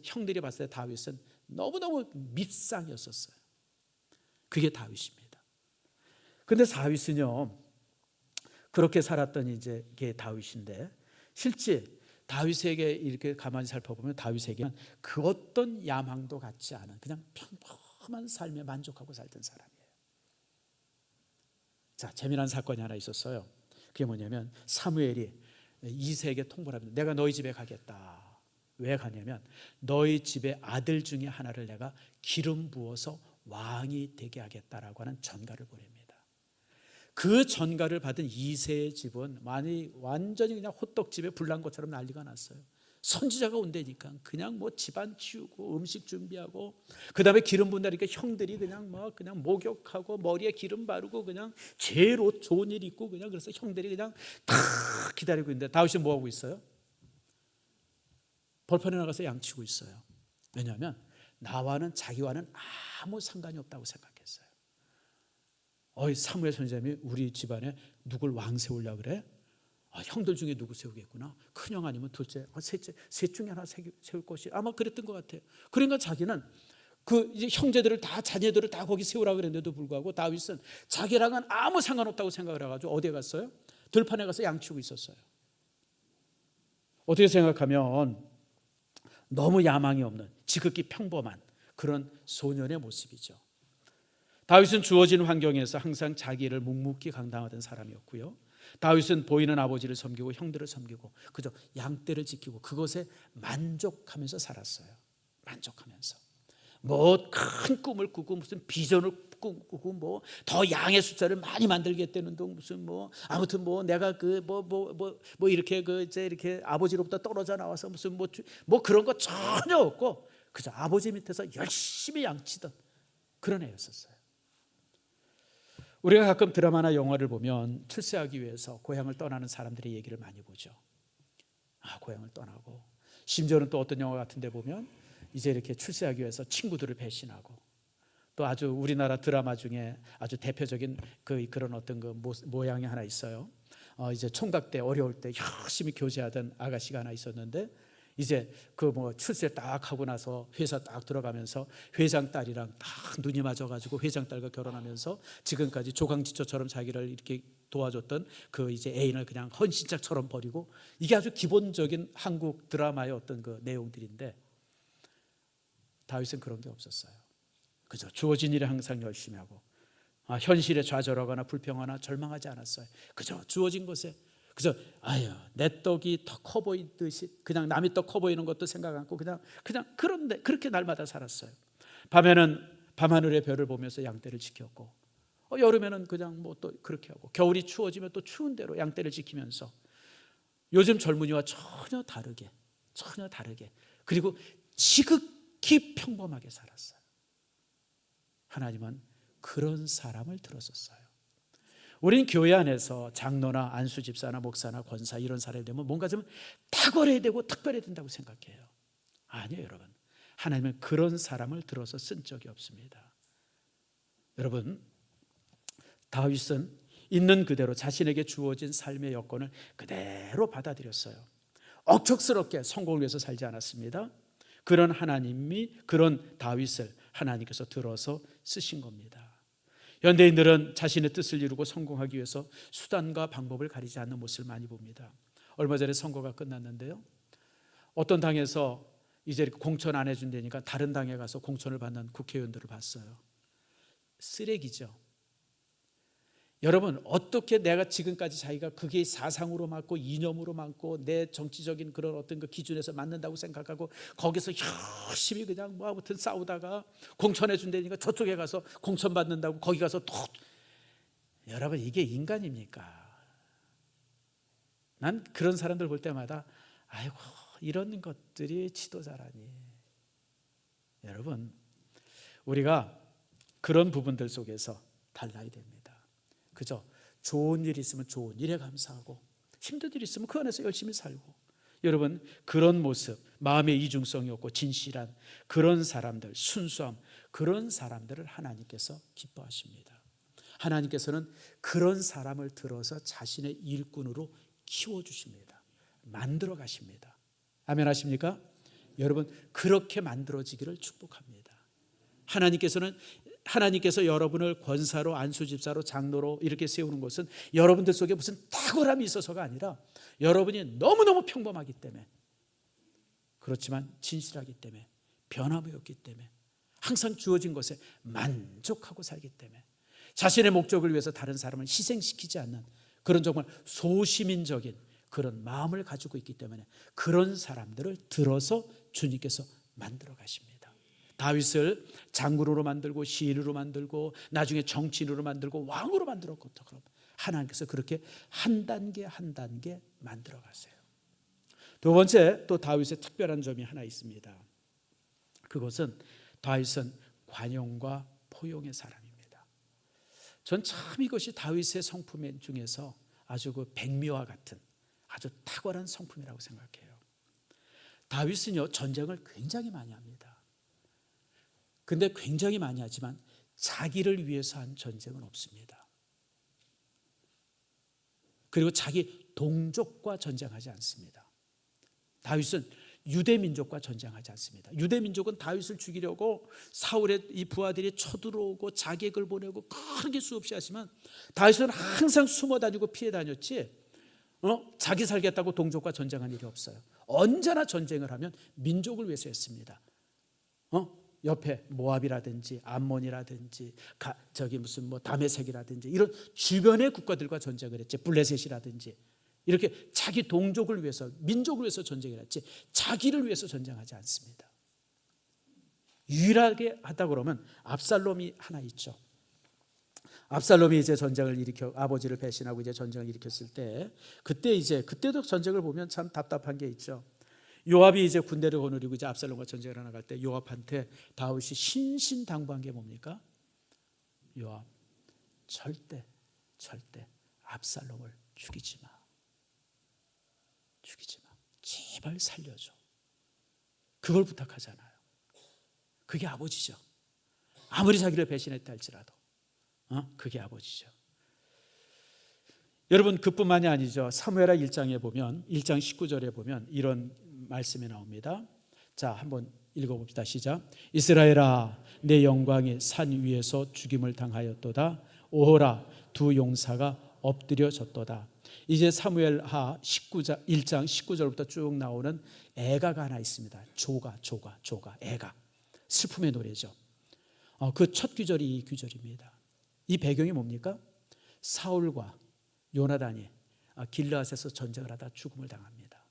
형들이 봤을 때 다윗은 너무너무 밉상이었었어요. 그게 다윗입니다. 근데 다윗은요, 그렇게 살았던 이제 게 다윗인데, 실제 다윗에게 이렇게 가만히 살펴보면 다윗에게는 그 어떤 야망도 갖지 않은 그냥 평범한 삶에 만족하고 살던 사람이에요. 자, 재미난 사건이 하나 있었어요. 그게 뭐냐면 사무엘이 이새에게 통보를 합니다. 내가 너희 집에 가겠다. 왜 가냐면 너희 집의 아들 중에 하나를 내가 기름 부어서 왕이 되게 하겠다라고 하는 전가를 보냅니다. 그 전가를 받은 이새의 집은 완전히 그냥 호떡집에 불난 것처럼 난리가 났어요. 선지자가 온다니까 그냥 뭐 집안 치우고 음식 준비하고, 그 다음에 기름 붓다니까 형들이 그냥 그냥 목욕하고 머리에 기름 바르고 그냥 제일 옷 좋은 일 입고 그냥, 그래서 형들이 그냥 다 기다리고 있는데 다윗이 뭐 하고 있어요? 벌판에 나가서 양치고 있어요. 왜냐하면 나와는 자기와는 아무 상관이 없다고 생각했어요. 사무엘 선지자님이 우리 집안에 누굴 왕 세우려고 그래? 형들 중에 누구 세우겠구나. 큰형 아니면 둘째, 셋째, 셋 중에 하나 세울 것이, 아마 그랬던 것 같아요. 그러니까 자기는 그 이제 형제들을 다, 자녀들을 다 거기 세우라고 그랬는데도 불구하고 다윗은 자기랑은 아무 상관없다고 생각을 해가지고 어디에 갔어요? 들판에 가서 양치고 있었어요. 어떻게 생각하면 너무 야망이 없는 지극히 평범한 그런 소년의 모습이죠. 다윗은 주어진 환경에서 항상 자기를 묵묵히 감당하던 사람이었고요. 다윗은 보이는 아버지를 섬기고 형들을 섬기고 그저 양떼를 지키고 그것에 만족하면서 살았어요. 만족하면서 뭐 큰 꿈을 꾸고 무슨 비전을 꾸고 뭐 더 양의 숫자를 많이 만들겠다는 둥 무슨 뭐 아무튼 뭐 내가 그 뭐 이렇게 그 이제 이렇게 아버지로부터 떨어져 나와서 무슨 뭐 그런 거 전혀 없고 그저 아버지 밑에서 열심히 양치던 그런 애였었어요. 우리가 가끔 드라마나 영화를 보면 출세하기 위해서 고향을 떠나는 사람들의 얘기를 많이 보죠. 고향을 떠나고, 심지어는 또 어떤 영화 같은 데 보면 이제 이렇게 출세하기 위해서 친구들을 배신하고, 또 아주 우리나라 드라마 중에 아주 대표적인 그런 어떤 그 모양이 하나 있어요. 이제 총각 때 어려울 때 열심히 교제하던 아가씨가 하나 있었는데, 이제 그 뭐 출세 딱 하고 나서 회사 딱 들어가면서 회장 딸이랑 딱 눈이 맞아가지고 회장 딸과 결혼하면서 지금까지 조강지처처럼 자기를 이렇게 도와줬던 그 이제 애인을 그냥 헌신짝처럼 버리고, 이게 아주 기본적인 한국 드라마의 어떤 그 내용들인데, 다윗은 그런 게 없었어요. 그죠? 주어진 일에 항상 열심히 하고, 현실에 좌절하거나 불평하거나 절망하지 않았어요. 그죠? 주어진 것에 그래서 내 떡이 더 커 보이듯이 그냥 남이 떡 커 보이는 것도 생각 않고 그냥 그런데 그렇게 날마다 살았어요. 밤에는 밤하늘의 별을 보면서 양떼를 지켰고, 여름에는 그냥 뭐 또 그렇게 하고, 겨울이 추워지면 또 추운 대로 양떼를 지키면서 요즘 젊은이와 전혀 다르게 그리고 지극히 평범하게 살았어요. 하나님은 그런 사람을 들었었어요. 우린 교회 안에서 장로나 안수 집사나 목사나 권사 이런 사람이 되면 뭔가 좀 탁월해야 되고 특별해야 된다고 생각해요. 아니에요, 여러분. 하나님은 그런 사람을 들어서 쓴 적이 없습니다. 여러분, 다윗은 있는 그대로 자신에게 주어진 삶의 여건을 그대로 받아들였어요. 억척스럽게 성공을 위해서 살지 않았습니다. 그런 하나님이 그런 다윗을 하나님께서 들어서 쓰신 겁니다. 현대인들은 자신의 뜻을 이루고 성공하기 위해서 수단과 방법을 가리지 않는 모습을 많이 봅니다. 얼마 전에 선거가 끝났는데요, 어떤 당에서 이제 이렇게 공천 안 해준다니까 다른 당에 가서 공천을 받는 국회의원들을 봤어요. 쓰레기죠. 여러분, 어떻게 내가 지금까지 자기가 그게 사상으로 맞고 이념으로 맞고 내 정치적인 그런 어떤 그 기준에서 맞는다고 생각하고 거기서 열심히 그냥 뭐 아무튼 싸우다가 공천해 준다니까 저쪽에 가서 공천 받는다고 거기 가서 또, 여러분, 이게 인간입니까? 난 그런 사람들 볼 때마다 아이고, 이런 것들이 지도자라니. 여러분, 우리가 그런 부분들 속에서 달라야 됩니다. 그죠? 좋은 일이 있으면 좋은 일에 감사하고, 힘든 일이 있으면 그 안에서 열심히 살고, 여러분, 그런 모습, 마음의 이중성이 없고 진실한 그런 사람들, 순수함, 그런 사람들을 하나님께서 기뻐하십니다. 하나님께서는 그런 사람을 들어서 자신의 일꾼으로 키워주십니다. 만들어 가십니다. 아멘 하십니까? 여러분 그렇게 만들어지기를 축복합니다. 하나님께서 여러분을 권사로, 안수집사로, 장로로 이렇게 세우는 것은 여러분들 속에 무슨 탁월함이 있어서가 아니라 여러분이 너무너무 평범하기 때문에, 그렇지만 진실하기 때문에, 변함이 없기 때문에, 항상 주어진 것에 만족하고 살기 때문에, 자신의 목적을 위해서 다른 사람을 희생시키지 않는 그런 정말 소시민적인 그런 마음을 가지고 있기 때문에 그런 사람들을 들어서 주님께서 만들어 가십니다. 다윗을 장군으로 만들고 시인으로 만들고 나중에 정치인으로 만들고 왕으로 만들었고, 그럼 하나님께서 그렇게 한 단계 한 단계 만들어 가세요. 두 번째, 또 다윗의 특별한 점이 하나 있습니다. 그것은 다윗은 관용과 포용의 사람입니다. 전 참 이것이 다윗의 성품 중에서 아주 그 백미와 같은 아주 탁월한 성품이라고 생각해요. 다윗은요, 전쟁을 굉장히 많이 합니다. 근데 굉장히 많이 하지만 자기를 위해서 한 전쟁은 없습니다. 그리고 자기 동족과 전쟁하지 않습니다. 다윗은 유대민족과 전쟁하지 않습니다. 유대민족은 다윗을 죽이려고 사울의 이 부하들이 쳐들어오고 자객을 보내고 크게 수없이 하지만 다윗은 항상 숨어 다니고 피해 다녔지 자기 살겠다고 동족과 전쟁한 일이 없어요. 언제나 전쟁을 하면 민족을 위해서 했습니다. 옆에 모압이라든지 암몬이라든지 무슨 다메섹이라든지 이런 주변의 국가들과 전쟁을 했지, 블레셋이라든지 이렇게 자기 동족을 위해서, 민족을 위해서 전쟁을 했지 자기를 위해서 전쟁하지 않습니다. 유일하게 하다 그러면 압살롬이 하나 있죠. 압살롬이 이제 전쟁을 일으켜 아버지를 배신하고 이제 전쟁을 일으켰을 때 그때도 전쟁을 보면 참 답답한 게 있죠. 요압이 이제 군대를 거느리고 이제 압살롬과 전쟁을 하나 갈 때 요압한테 다윗이 신신당부한 게 뭡니까? 요압, 절대 압살롬을 죽이지 마. 제발 살려줘. 그걸 부탁하잖아요. 그게 아버지죠. 아무리 자기를 배신했다 할지라도 그게 아버지죠. 여러분 그뿐만이 아니죠. 사무엘하 1장에 보면 1장 19절에 보면 이런 말씀이 나옵니다. 자, 한번 읽어봅시다. 시작. 이스라엘아, 내 영광이 산 위에서 죽임을 당하였도다. 오호라, 두 용사가 엎드려졌도다. 이제 사무엘하 1장 19절부터 쭉 나오는 애가가 하나 있습니다. 조가 애가, 슬픔의 노래죠. 그 첫 귀절이 이 귀절입니다. 이 배경이 뭡니까? 사울과 요나단이 길르앗에서 전쟁을 하다 죽음을 당합니다.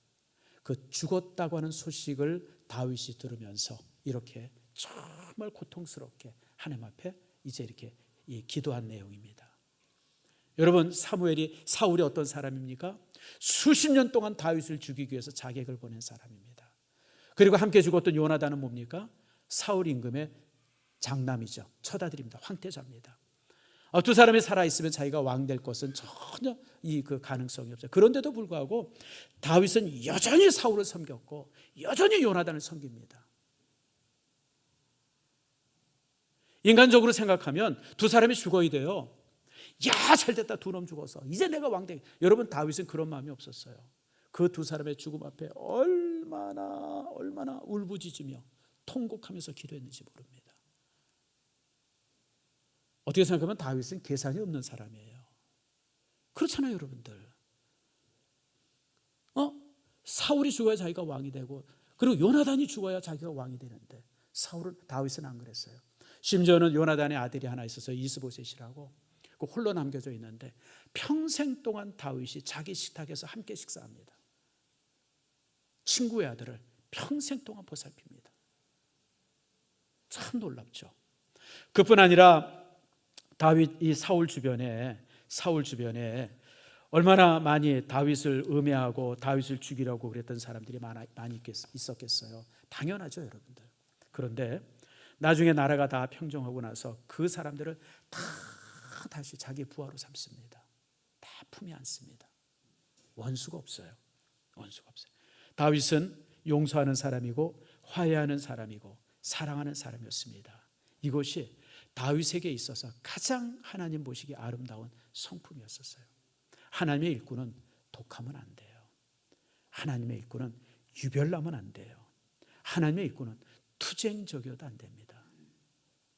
그 죽었다고 하는 소식을 다윗이 들으면서 이렇게 정말 고통스럽게 하나님 앞에 이제 이렇게 기도한 내용입니다. 여러분 사울이 어떤 사람입니까? 수십 년 동안 다윗을 죽이기 위해서 자객을 보낸 사람입니다. 그리고 함께 죽었던 요나단은 뭡니까? 사울 임금의 장남이죠. 처다드립니다. 황태자입니다. 두 사람이 살아있으면 자기가 왕 될 것은 전혀 그 가능성이 없어요. 그런데도 불구하고 다윗은 여전히 사울을 섬겼고 여전히 요나단을 섬깁니다. 인간적으로 생각하면 두 사람이 죽어야 돼요. 야, 잘됐다, 두 놈 죽어서 이제 내가 왕 되겠다. 여러분 다윗은 그런 마음이 없었어요. 그 두 사람의 죽음 앞에 얼마나 울부짖으며 통곡하면서 기도했는지 모릅니다. 어떻게 생각하면 다윗은 계산이 없는 사람이에요. 그렇잖아요, 여러분들. 사울이 죽어야 자기가 왕이 되고, 그리고 요나단이 죽어야 자기가 왕이 되는데 다윗은 안 그랬어요. 심지어는 요나단의 아들이 하나 있어서 이스보셋이라고 홀로 남겨져 있는데 평생 동안 다윗이 자기 식탁에서 함께 식사합니다. 친구의 아들을 평생 동안 보살핍니다. 참 놀랍죠. 그뿐 아니라 이 사울 주변에 얼마나 많이 다윗을 음해하고 다윗을 죽이려고 그랬던 사람들이 많이 있었겠어요. 당연하죠, 여러분들. 그런데 나중에 나라가 다 평정하고 나서 그 사람들을 다시 자기 부하로 삼습니다. 다 품에 안습니다. 원수가 없어요. 다윗은 용서하는 사람이고 화해하는 사람이고 사랑하는 사람이었습니다. 이것이 다윗에게 있어서 가장 하나님 보시기에 아름다운 성품이었어요. 하나님의 일꾼은 독하면 안 돼요. 하나님의 일꾼은 유별나면 안 돼요. 하나님의 일꾼은 투쟁적이어도 안 됩니다.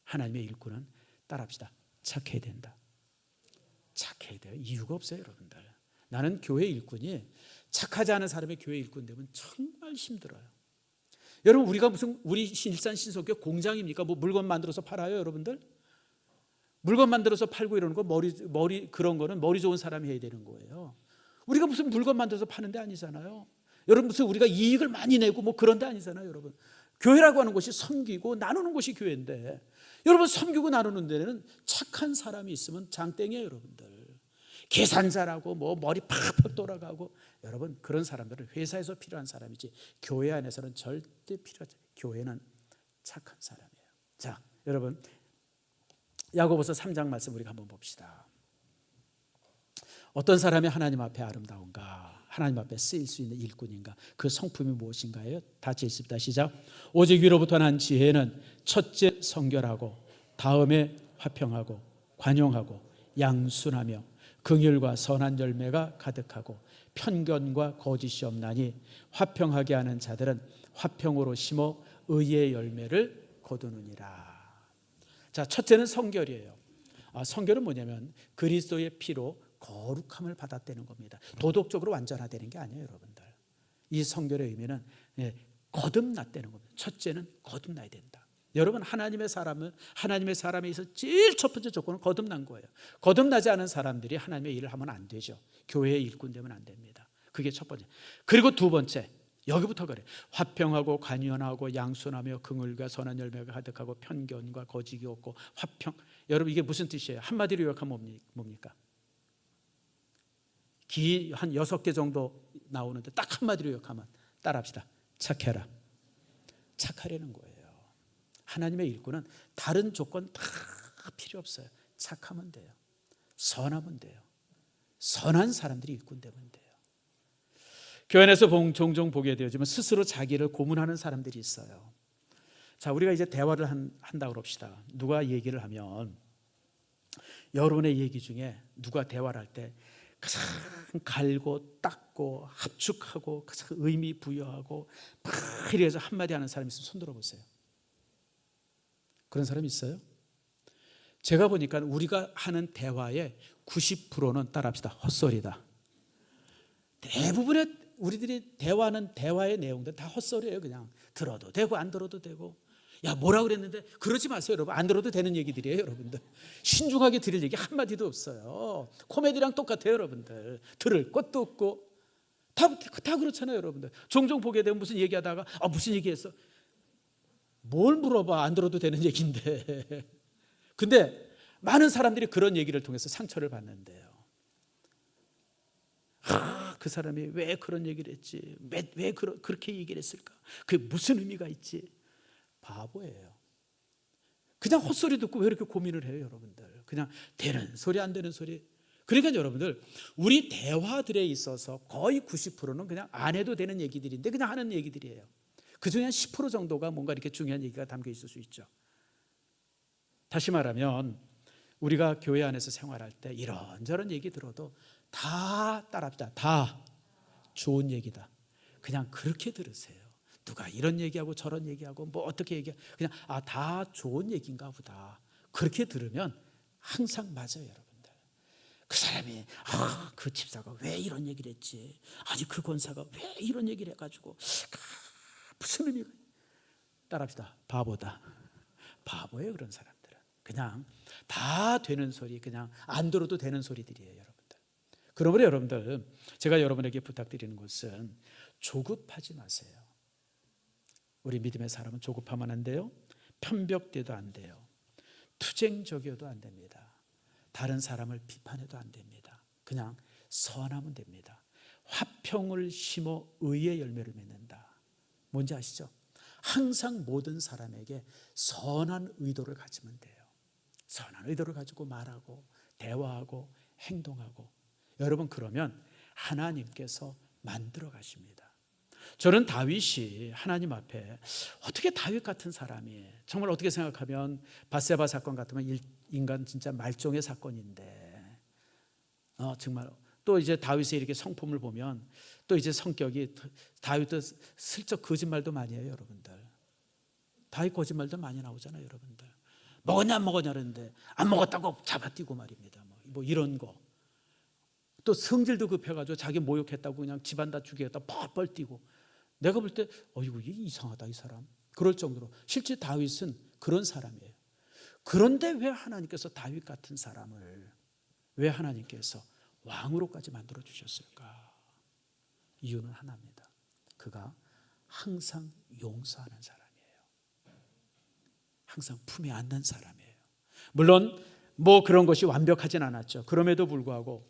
하나님의 일꾼은 따라합시다. 착해야 된다. 착해야 돼요. 이유가 없어요, 여러분들. 나는 교회 일꾼이 착하지 않은 사람의 교회 일꾼 되면 정말 힘들어요. 여러분, 우리가 무슨 우리 일산 신속교 공장입니까? 뭐 물건 만들어서 팔아요, 여러분들? 물건 만들어서 팔고 이러는 거 머리 그런 거는 머리 좋은 사람이 해야 되는 거예요. 우리가 무슨 물건 만들어서 파는 데 아니잖아요. 여러분, 무슨 우리가 이익을 많이 내고 뭐 그런 데 아니잖아요, 여러분. 교회라고 하는 것이 섬기고 나누는 것이 교회인데, 여러분, 섬기고 나누는 데는 착한 사람이 있으면 장땡이에요, 여러분들. 계산 잘하고 뭐 머리 팍팍 돌아가고, 여러분, 그런 사람들은 회사에서 필요한 사람이지 교회 안에서는 절대 필요하지. 교회는 착한 사람이에요. 자, 여러분, 야고보서 3장 말씀 우리가 한번 봅시다. 어떤 사람이 하나님 앞에 아름다운가? 하나님 앞에 쓰일 수 있는 일꾼인가? 그 성품이 무엇인가요? 다 읽습니다. 시작. 오직 위로부터 난 지혜는 첫째 성결하고, 다음에 화평하고, 관용하고, 양순하며, 긍휼과 선한 열매가 가득하고, 편견과 거짓이 없나니, 화평하게 하는 자들은 화평으로 심어 의의 열매를 거두느니라. 자, 첫째는 성결이에요. 성결은 뭐냐면 그리스도의 피로 거룩함을 받았다는 겁니다. 도덕적으로 완전하다는 게 아니에요, 여러분들. 이 성결의 의미는 거듭났다는 겁니다. 첫째는 거듭나야 된다. 여러분, 하나님의 사람에 있어서 제일 첫 번째 조건은 거듭난 거예요. 거듭나지 않은 사람들이 하나님의 일을 하면 안 되죠. 교회의 일꾼 되면 안 됩니다. 그게 첫 번째. 그리고 두 번째, 여기부터 그래. 화평하고 관연하고 양순하며 긍휼과 선한 열매가 가득하고 편견과 거짓이 없고 화평. 여러분, 이게 무슨 뜻이에요? 한마디로 요약하면 뭡니까? 기 한 6개 정도 나오는데 딱 한마디로 요약하면 따라합시다. 착해라. 착하려는 거예요. 하나님의 일꾼은 다른 조건 다 필요 없어요. 착하면 돼요. 선하면 돼요. 선한 사람들이 일꾼 되면 돼요. 교회 안에서 종종 보게 되지만 스스로 자기를 고문하는 사람들이 있어요. 자, 우리가 이제 대화를 한다고 그럽시다. 누가 얘기를 하면 여러분의 얘기 중에 누가 대화를 할 때 가장 갈고 닦고 합축하고 가장 의미 부여하고 막 이래서 한마디 하는 사람이 있으면 손 들어보세요. 그런 사람이 있어요? 제가 보니까 우리가 하는 대화의 90%는 따라합시다. 헛소리다. 대부분의 우리들이 대화하는 대화의 내용들 다 헛소리예요. 그냥 들어도 되고 안 들어도 되고. 야, 뭐라 그랬는데 그러지 마세요, 여러분. 안 들어도 되는 얘기들이에요, 여러분들. 신중하게 드릴 얘기 한마디도 없어요. 코미디랑 똑같아요, 여러분들. 들을 것도 없고 다 그렇잖아요, 여러분들. 종종 보게 되면 무슨 얘기하다가 무슨 얘기했어? 뭘 물어봐. 안 들어도 되는 얘기인데. 근데 많은 사람들이 그런 얘기를 통해서 상처를 받는데요. 그 사람이 왜 그런 얘기를 했지? 왜 그렇게 얘기를 했을까? 그게 무슨 의미가 있지? 바보예요. 그냥 헛소리 듣고 왜 이렇게 고민을 해요, 여러분들? 그냥 되는 소리 안 되는 소리. 그러니까 여러분들, 우리 대화들에 있어서 거의 90%는 그냥 안 해도 되는 얘기들인데 그냥 하는 얘기들이에요. 그중에 한 10% 정도가 뭔가 이렇게 중요한 얘기가 담겨 있을 수 있죠. 다시 말하면 우리가 교회 안에서 생활할 때 이런저런 얘기 들어도 다 따라합시다. 다 좋은 얘기다. 그냥 그렇게 들으세요. 누가 이런 얘기하고 저런 얘기하고 뭐 어떻게 얘기해, 그냥 다 좋은 얘기인가 보다. 그렇게 들으면 항상 맞아요, 여러분들. 그 사람이 그 집사가 왜 이런 얘기를 했지? 아니 그 권사가 왜 이런 얘기를 해가지고 무슨 의미가? 따라합시다. 바보다. 바보예요, 그런 사람들은. 그냥 다 되는 소리, 그냥 안 들어도 되는 소리들이에요, 여러분들. 그러므로 여러분들, 제가 여러분에게 부탁드리는 것은 조급하지 마세요. 우리 믿음의 사람은 조급하면 안 돼요. 편벽돼도 안 돼요. 투쟁적이어도 안 됩니다. 다른 사람을 비판해도 안 됩니다. 그냥 선하면 됩니다. 화평을 심어 의의 열매를 맺는다. 뭔지 아시죠? 항상 모든 사람에게 선한 의도를 가지면 돼요. 선한 의도를 가지고 말하고 대화하고 행동하고. 여러분, 그러면 하나님께서 만들어 가십니다. 저는 다윗이 하나님 앞에 어떻게 다윗 같은 사람이, 정말 어떻게 생각하면 밧세바 사건 같으면 인간 진짜 말종의 사건인데 정말 또 이제 다윗의 이렇게 성품을 보면 또 이제 성격이 다윗도 슬쩍 거짓말도 많이 해요, 여러분들. 다윗 거짓말도 많이 나오잖아요, 여러분들. 먹었냐 안 먹었냐 그러는데 안 먹었다고 잡아뛰고 말입니다. 뭐 이런 거. 또 성질도 급해가지고 자기 모욕했다고 그냥 집안 다 죽이겠다 펄펄 뛰고. 내가 볼 때 이거 이상하다 이 사람. 그럴 정도로 실제 다윗은 그런 사람이에요. 그런데 왜 하나님께서 다윗 같은 사람을 왜 하나님께서 왕으로까지 만들어 주셨을까? 이유는 하나입니다. 그가 항상 용서하는 사람이에요. 항상 품에 안는 사람이에요. 물론 뭐 그런 것이 완벽하진 않았죠. 그럼에도 불구하고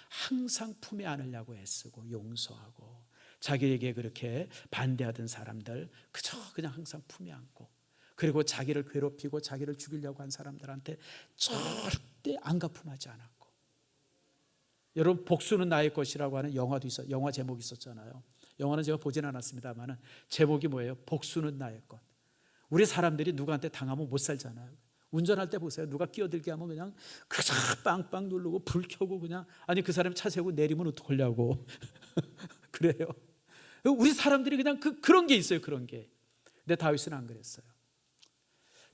항상 품에 안으려고 애쓰고 용서하고 자기에게 그렇게 반대하던 사람들 그냥 항상 품에 안고, 그리고 자기를 괴롭히고 자기를 죽이려고 한 사람들한테 절대 안갚음하지 않았고. 여러분, 복수는 나의 것이라고 하는 영화 제목이 있었잖아요. 영화는 제가 보진 않았습니다만 제목이 뭐예요? 복수는 나의 것. 우리 사람들이 누구한테 당하면 못 살잖아요. 운전할 때 보세요. 누가 끼어들게 하면 그냥 빵빵 누르고 불 켜고 그냥, 아니 그 사람 차 세우고 내리면 어떡하려고 그래요. 우리 사람들이 그냥 그런 게 있어요. 그런 게. 근데 다윗은 안 그랬어요.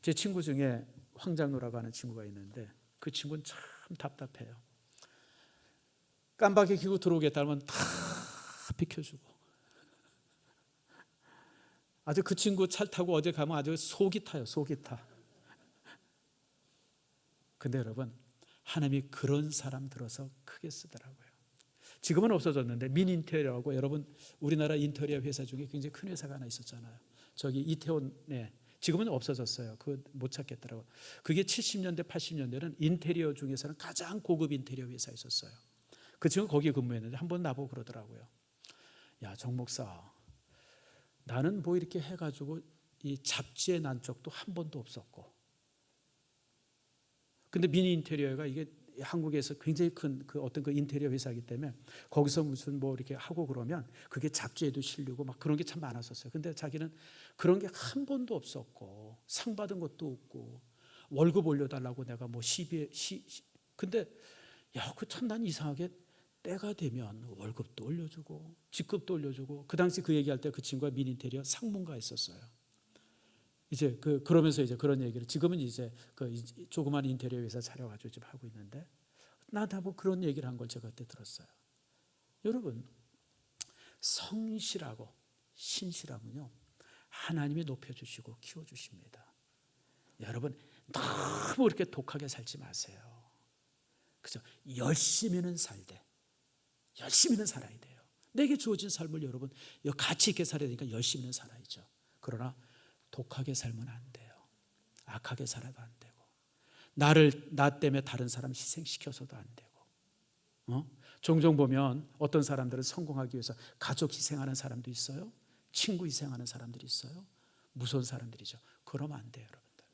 제 친구 중에 황장로라고 하는 친구가 있는데 그 친구는 참 답답해요. 깜빡이 켜고 들어오겠다 하면 다 비켜주고. 아주 그 친구 차 타고 어디 가면 아주 속이 타요. 속이 타. 근데 여러분, 하나님이 그런 사람 들어서 크게 쓰더라고요. 지금은 없어졌는데 민인테리어라고, 여러분 우리나라 인테리어 회사 중에 굉장히 큰 회사가 하나 있었잖아요. 저기 이태원에. 지금은 없어졌어요. 그거 못 찾겠더라고요. 그게 70년대 80년대는 인테리어 중에서는 가장 고급 인테리어 회사에 있었어요. 그 친구 거기에 근무했는데 한 번 나보고 그러더라고요. 야, 정 목사, 나는 뭐 이렇게 해가지고 이 잡지에 난 적도 한 번도 없었고, 근데 미니 인테리어가 이게 한국에서 굉장히 큰 어떤 그 인테리어 회사이기 때문에 거기서 무슨 뭐 이렇게 하고 그러면 그게 잡지에도 실리고 막 그런 게 참 많았었어요. 근데 자기는 그런 게 한 번도 없었고 상 받은 것도 없고 월급 올려달라고 내가 뭐 근데 그 참 난 이상하게 때가 되면 월급도 올려주고 직급도 올려주고. 그 당시 그 얘기할 때 그 친구가 미니 인테리어 상무가했었어요. 이제 그러면서 이제 그런 얘기를, 지금은 이제 조그만 인테리어 회사 차려가지고 지금 하고 있는데, 나도 뭐 그런 얘기를 한 걸 제가 그때 들었어요. 여러분, 성실하고 신실하면요 하나님이 높여주시고 키워주십니다. 여러분, 너무 이렇게 독하게 살지 마세요. 그죠? 열심히는 살아야 돼요. 내게 주어진 삶을 여러분 가치 있게 살아야 되니까 열심히는 살아야죠. 그러나 독하게 살면 안 돼요. 악하게 살아도 안 되고, 나 때문에 다른 사람 희생시켜서도 안 되고. 종종 보면 어떤 사람들은 성공하기 위해서 가족 희생하는 사람도 있어요. 친구 희생하는 사람들이 있어요. 무서운 사람들이죠. 그러면 안 돼요, 여러분들.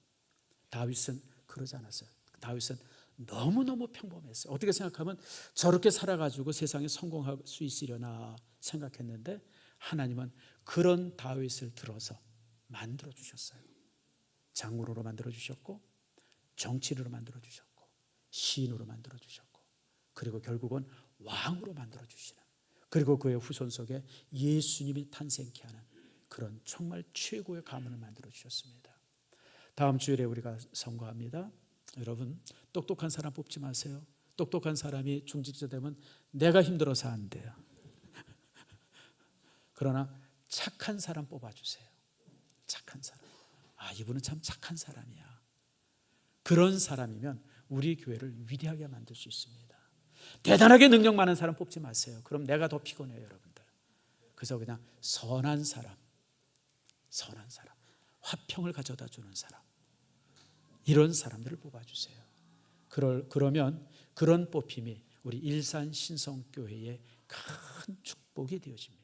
다윗은 그러지 않았어요. 다윗은 너무너무 평범했어요. 어떻게 생각하면 저렇게 살아가지고 세상에 성공할 수 있으려나 생각했는데 하나님은 그런 다윗을 들어서 만들어 주셨어요. 장군으로 만들어 주셨고, 정치인으로 만들어 주셨고, 시인으로 만들어 주셨고, 그리고 결국은 왕으로 만들어 주시는, 그리고 그의 후손 속에 예수님이 탄생케 하는 그런 정말 최고의 가문을 만들어 주셨습니다. 다음 주일에 우리가 선거합니다. 여러분, 똑똑한 사람 뽑지 마세요. 똑똑한 사람이 중직자 되면 내가 힘들어서 안 돼요. 그러나 착한 사람 뽑아주세요. 착한 사람. 이분은 참 착한 사람이야. 그런 사람이면 우리 교회를 위대하게 만들 수 있습니다. 대단하게 능력 많은 사람 뽑지 마세요. 그럼 내가 더 피곤해요, 여러분들. 그래서 그냥 선한 사람, 화평을 가져다 주는 사람, 이런 사람들을 뽑아주세요. 그러면 그런 뽑힘이 우리 일산 신성교회의 큰 축복이 되어집니다.